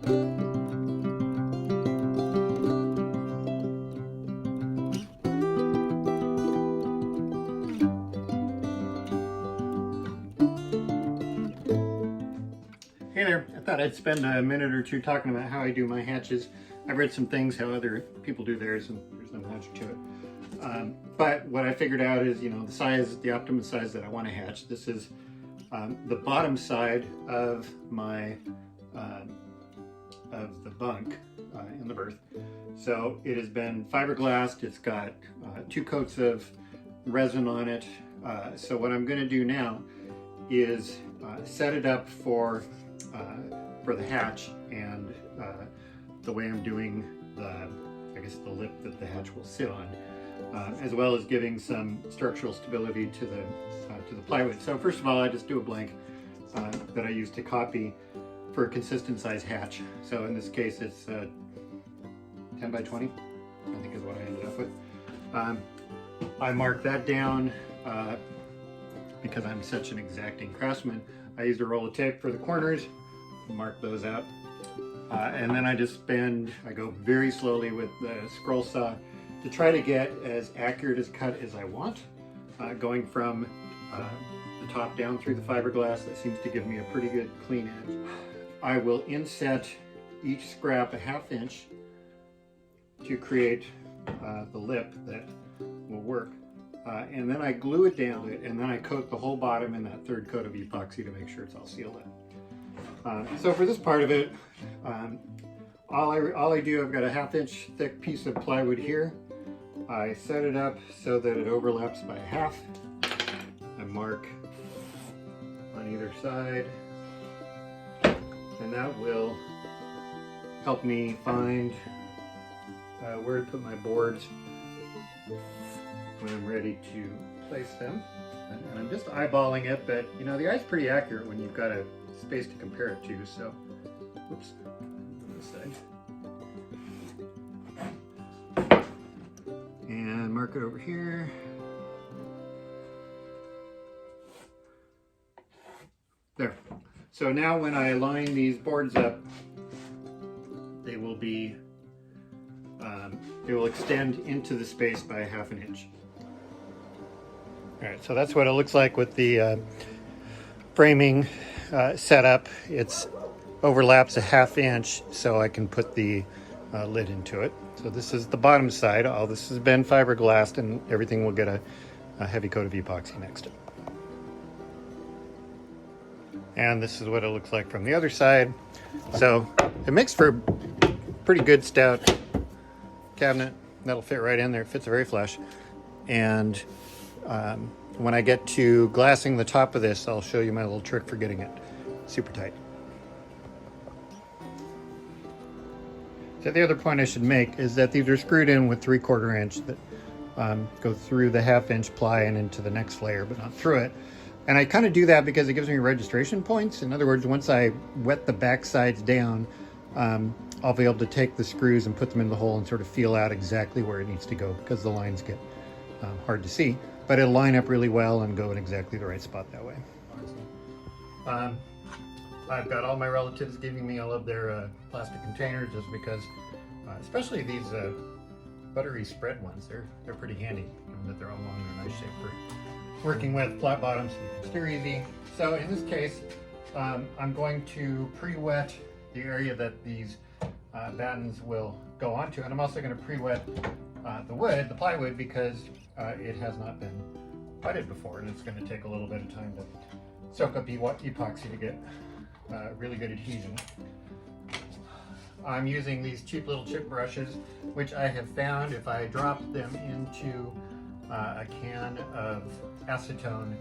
Hey there, I thought I'd spend a minute or two talking about how I do my hatches. I've read some things how other people do theirs, and there's no magic to it. But what I figured out is, the size, the optimum size that I want to hatch. This is the bottom side of my of the bunk in the berth. So it has been fiberglassed. It's got 2 coats of resin on it. So what I'm going to do now is set it up for the hatch, and the way I'm doing I guess the lip that the hatch will sit on, as well as giving some structural stability to the plywood. So first of all, I just do a blank that I use to copy for a consistent size hatch. So in this case, it's 10 by 20, I think is what I ended up with. I mark that down because I'm such an exacting craftsman. I used a roll of tape for the corners, mark those out, and then I go very slowly with the scroll saw to try to get as accurate a cut as I want, going from the top down through the fiberglass. That seems to give me a pretty good clean edge. I will inset each scrap a 1/2 inch to create the lip that will work. And then I glue it down, and then I coat the whole bottom in that 3rd coat of epoxy to make sure it's all sealed in. So for this part of it, all I do, I've got a 1/2 inch thick piece of plywood here. I set it up so that it overlaps by 1/2. I mark on either side, and that will help me find where to put my boards when I'm ready to place them. And I'm just eyeballing it, but the eye's pretty accurate when you've got a space to compare it to. So, whoops, on this side. And mark it over here. There. So now when I line these boards up, they will be, they will extend into the space by a 1/2 inch. All right, so that's what it looks like with the framing setup. It's overlaps a 1/2 inch, so I can put the lid into it. So this is the bottom side. All this has been fiberglassed, and everything will get a heavy coat of epoxy next to it. And this is what it looks like from the other side. So it makes for a pretty good stout cabinet. That'll fit right in there. It fits very flush. And when I get to glassing the top of this, I'll show you my little trick for getting it super tight. So the other point I should make is that these are screwed in with 3/4 inch that go through the 1/2 inch ply and into the next layer, but not through it. And I kind of do that because it gives me registration points. In other words, once I wet the back sides down, I'll be able to take the screws and put them in the hole and sort of feel out exactly where it needs to go, because the lines get hard to see. But it'll line up really well and go in exactly the right spot that way. I've got all my relatives giving me all of their plastic containers, just because, especially these buttery spread ones, they're pretty handy, given that they're all long and nice shape for working with flat bottoms, so you can steer easy. So in this case, I'm going to pre-wet the area that these battens will go onto, and I'm also going to pre-wet the plywood, because it has not been wetted before, and it's going to take a little bit of time to soak up epoxy to get really good adhesion. I'm using these cheap little chip brushes, which I have found if I drop them into a can of acetone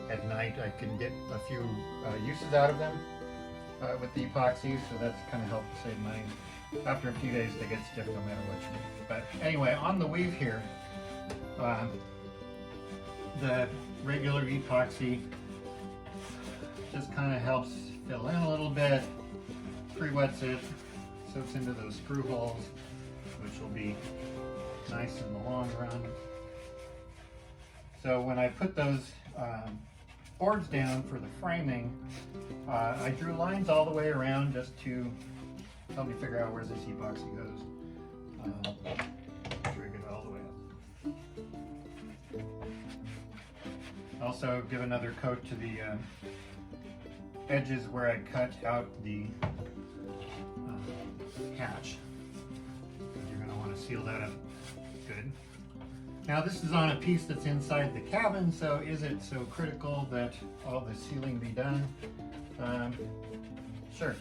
at night, I can get a few uses out of them with the epoxy, so that's kind of helped save money. After a few days they get stiff no matter what you do. But anyway, on the weave here, the regular epoxy just kind of helps fill in a little bit, pre-wets it, soaks into those screw holes, which will be nice in the long run. So when I put those boards down for the framing, I drew lines all the way around just to help me figure out where this epoxy goes. Rig it all the way up. Also give another coat to the edges where I cut out the hatch. You're going to want to seal that up good. Now this is on a piece that's inside the cabin, so is it so critical that all the sealing be done? Sure.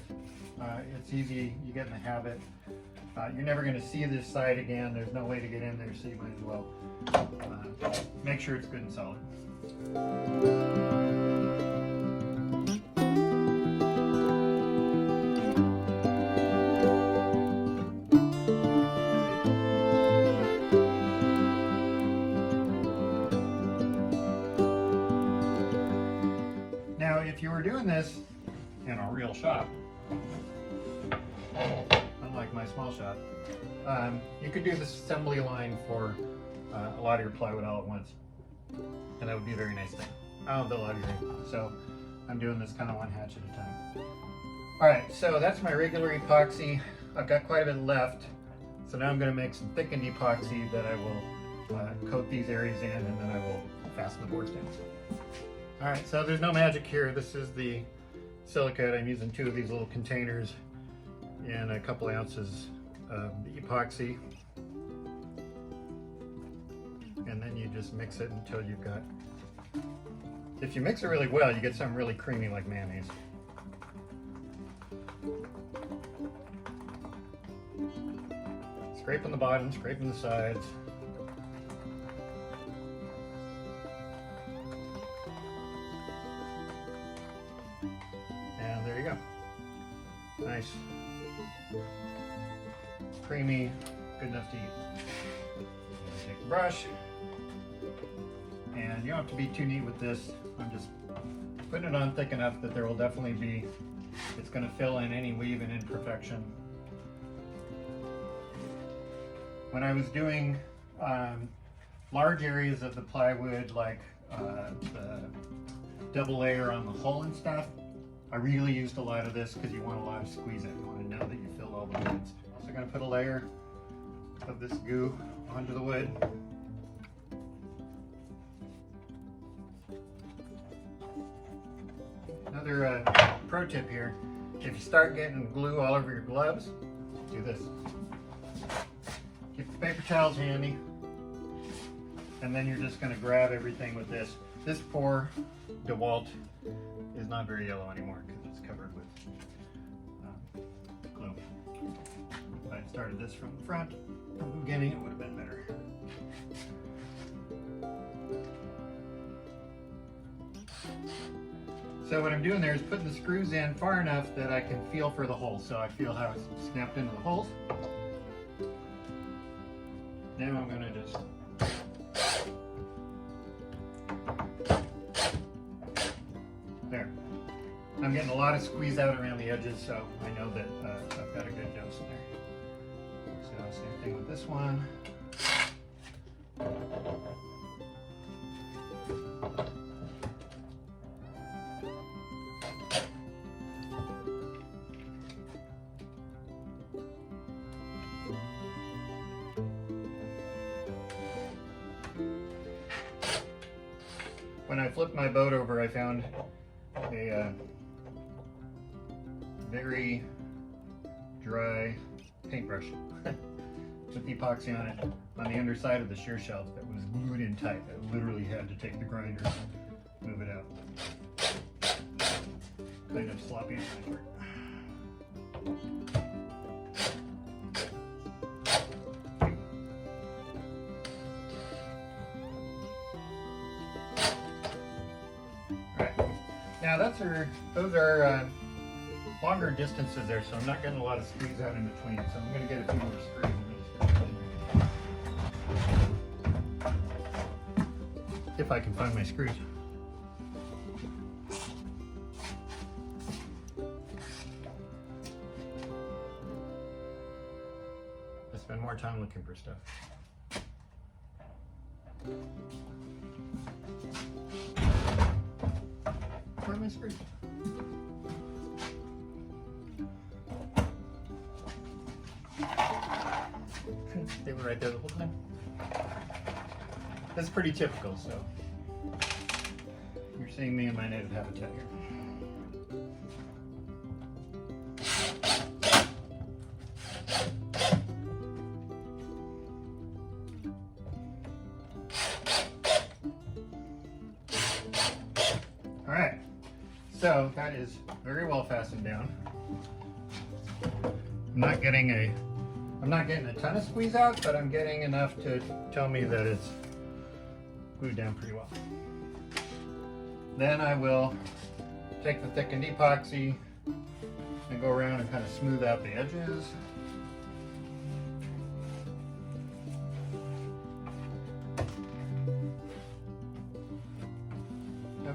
It's easy, you get in the habit. You're never going to see this side again, there's no way to get in there, so you might as well make sure it's good and solid. Now, if you were doing this in a real shop, unlike my small shop, you could do this assembly line for a lot of your plywood all at once, and that would be a very nice thing. I don't build a lot of your, so I'm doing this kind of one hatch at a time. All right, so that's my regular epoxy. I've got quite a bit left, so now I'm going to make some thickened epoxy that I will coat these areas in, and then I will fasten the boards down. All right, so there's no magic here. This is the silicate. I'm using 2 of these little containers and a couple ounces of the epoxy. And then you just mix it until you've got, if you mix it really well, you get something really creamy like mayonnaise. Scraping the bottom, scraping the sides. And there you go. Nice, creamy, good enough to eat. Take the brush, and you don't have to be too neat with this. I'm just putting it on thick enough that there will definitely be, it's going to fill in any weave and imperfection. When I was doing large areas of the plywood, like the double layer on the hull and stuff, I really used a lot of this because you want a lot of squeeze in. You want to know that you filled all the woods. Also going to put a layer of this goo onto the wood. Another pro tip here, if you start getting glue all over your gloves, do this. Keep the paper towels handy, and then you're just going to grab everything with this. This poor DeWalt is not very yellow anymore because it's covered with glue. If I had started this from the front, from the beginning, it would have been better. So what I'm doing there is putting the screws in far enough that I can feel for the holes. So I feel how it's snapped into the holes. Now I'm going to just there. I'm getting a lot of squeeze out around the edges, so I know that I've got a good dose in there. So same thing with this one. When I flipped my boat over, I found a very dry paintbrush with epoxy on it on the underside of the shear shelf that was glued in tight. I literally had to take the grinder and move it out. Kind of sloppy and awkward. Now those are longer distances there, so I'm not getting a lot of squeeze out in between. So I'm going to get a few more screws. If I can find my screws. I spend more time looking for stuff. screws. They were right there the whole time. That's pretty typical, so you're seeing me in my native habitat here. All right, so that is very well fastened down. I'm not getting a ton of squeeze out, but I'm getting enough to tell me that it's glued down pretty well. Then I will take the thickened epoxy and go around and kind of smooth out the edges.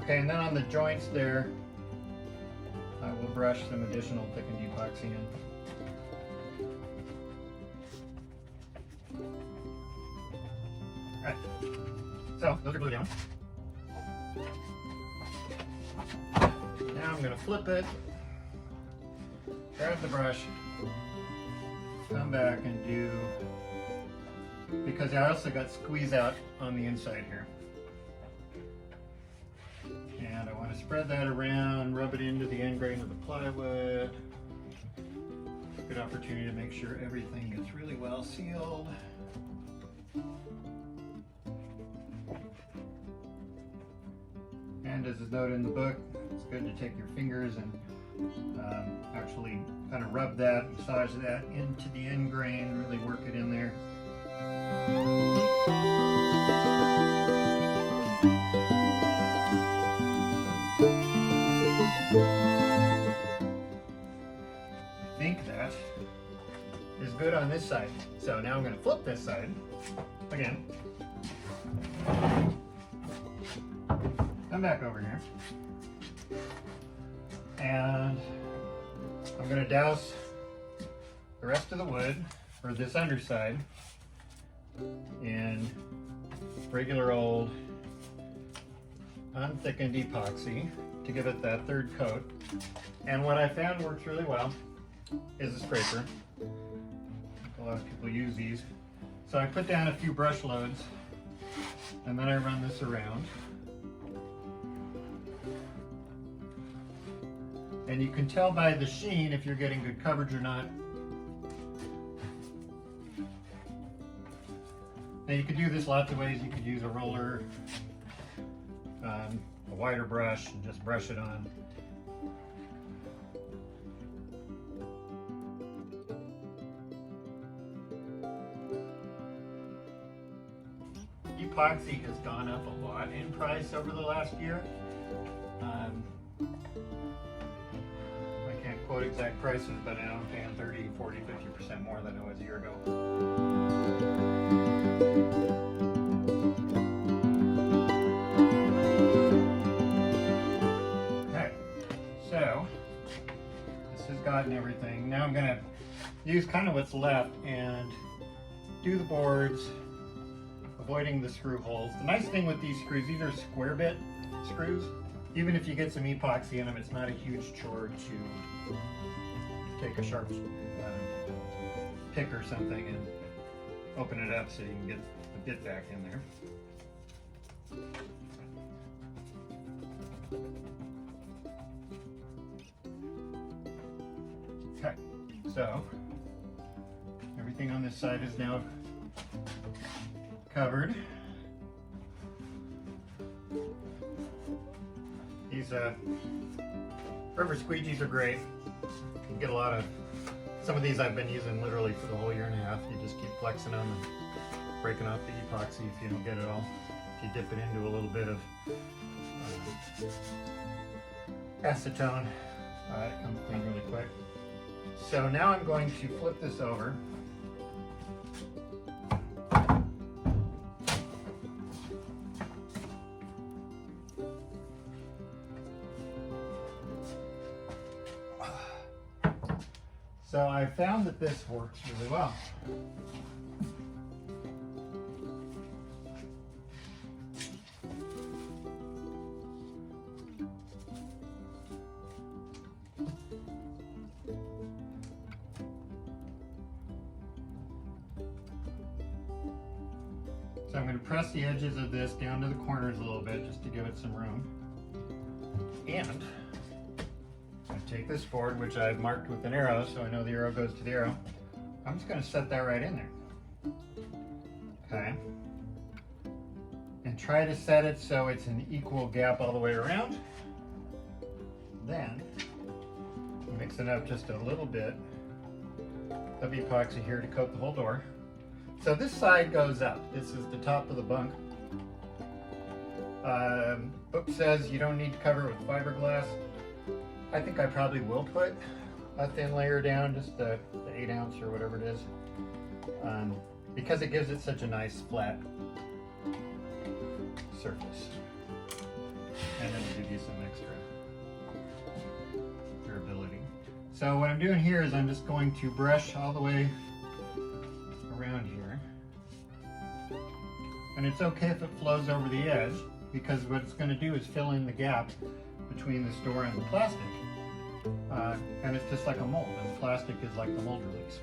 Okay, and then on the joints there, I will brush some additional thickened epoxy in. Alright, so those are glued down. Now I'm going to flip it, grab the brush, come back and do, because I also got squeeze out on the inside here. And I want to spread that around, rub it into the end grain of the plywood. Good opportunity to make sure everything gets really well sealed. And as is noted in the book, it's good to take your fingers and actually kind of rub that, massage that into the end grain, really work it in there. I think that is good on this side. So now I'm going to flip this side again. Come back over here. And I'm going to douse the rest of the wood, or this underside, in regular old unthickened epoxy to give it that third coat. And what I found works really well is a scraper. A lot of people use these. So I put down a few brush loads and then I run this around. And you can tell by the sheen if you're getting good coverage or not. Now you could do this lots of ways. You could use a roller, a wider brush, and just brush it on. Epoxy has gone up a lot in price over the last year. I can't quote exact prices, but I know I'm paying 30, 40, 50% more than I was a year ago. Okay, so this has gotten everything. Now I'm going to use kind of what's left and do the boards, avoiding the screw holes. The nice thing with these screws, these are square bit screws. Even if you get some epoxy in them, it's not a huge chore to take a sharp pick or something and open it up so you can get the bit back in there. Okay, so everything on this side is now covered. These rubber squeegees are great. You can get a lot of, some of these I've been using literally for the whole year and a half. You just keep flexing them and breaking off the epoxy if you don't get it all. If you dip it into a little bit of acetone, it comes clean really quick. So now I'm going to flip this over. So I found that this works really well. going to press the edges of this down to the corners a little bit just to give it some room. And I take this board, which I've marked with an arrow, so I know the arrow goes to the arrow. I'm just going to set that right in there. Okay. And try to set it so it's an equal gap all the way around. Then mix it up just a little bit of epoxy here to coat the whole door. So this side goes up. This is the top of the bunk. Book says you don't need to cover it with fiberglass. I think I probably will put a thin layer down, just the 8 ounce or whatever it is, because it gives it such a nice flat surface. And it'll give you some extra durability. So what I'm doing here is I'm just going to brush all the way around here. And it's okay if it flows over the edge, because what it's going to do is fill in the gap between this door and the plastic. And it's just like a mold, and the plastic is like the mold release.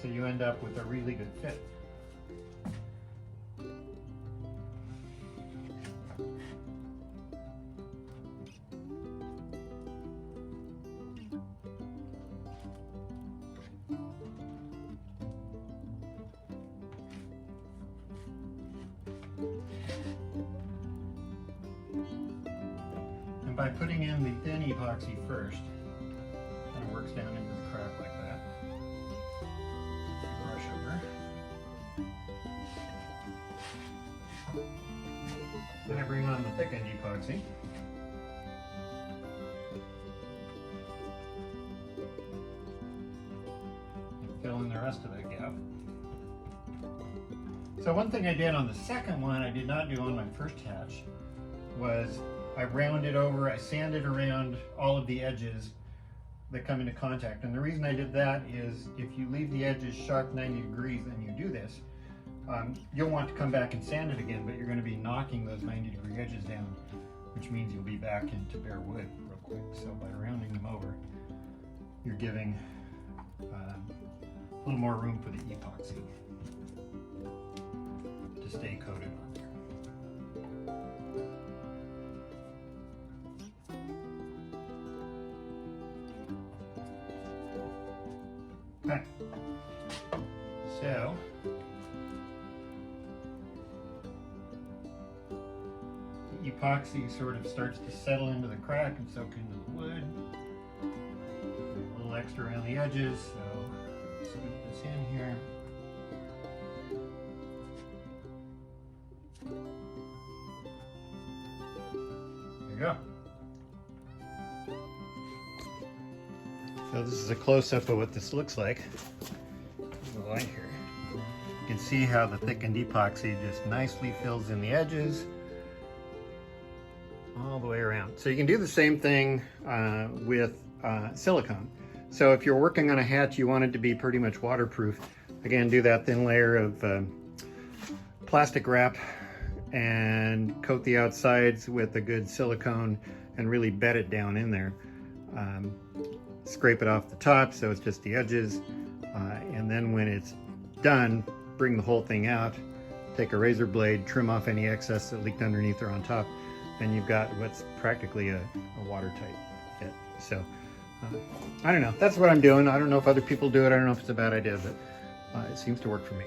So you end up with a really good fit. And by putting in the thin epoxy first, kind of works down into the crack like that. Brush over. Then I bring on the thickened epoxy. And fill in the rest of that gap. So one thing I did on the second one I did not do on my first hatch was I rounded over, I sanded around all of the edges that come into contact. And the reason I did that is if you leave the edges sharp 90 degrees and you do this, you'll want to come back and sand it again, but you're going to be knocking those 90-degree edges down, which means you'll be back into bare wood real quick. So by rounding them over, you're giving a little more room for the epoxy to stay coated on there. Okay, so the epoxy sort of starts to settle into the crack and soak into the wood. A little extra around the edges, so scoop this in here. There you go. So this is a close-up of what this looks like. The light here. You can see how the thickened epoxy just nicely fills in the edges all the way around. So you can do the same thing with silicone. So if you're working on a hatch, you want it to be pretty much waterproof. Again, do that thin layer of plastic wrap and coat the outsides with a good silicone and really bed it down in there. Scrape it off the top so it's just the edges, and then when it's done, bring the whole thing out, take a razor blade, trim off any excess that leaked underneath or on top, and you've got what's practically a watertight fit. So I don't know, that's what I'm doing. I don't know if other people do it, I don't know if it's a bad idea, but it seems to work for me.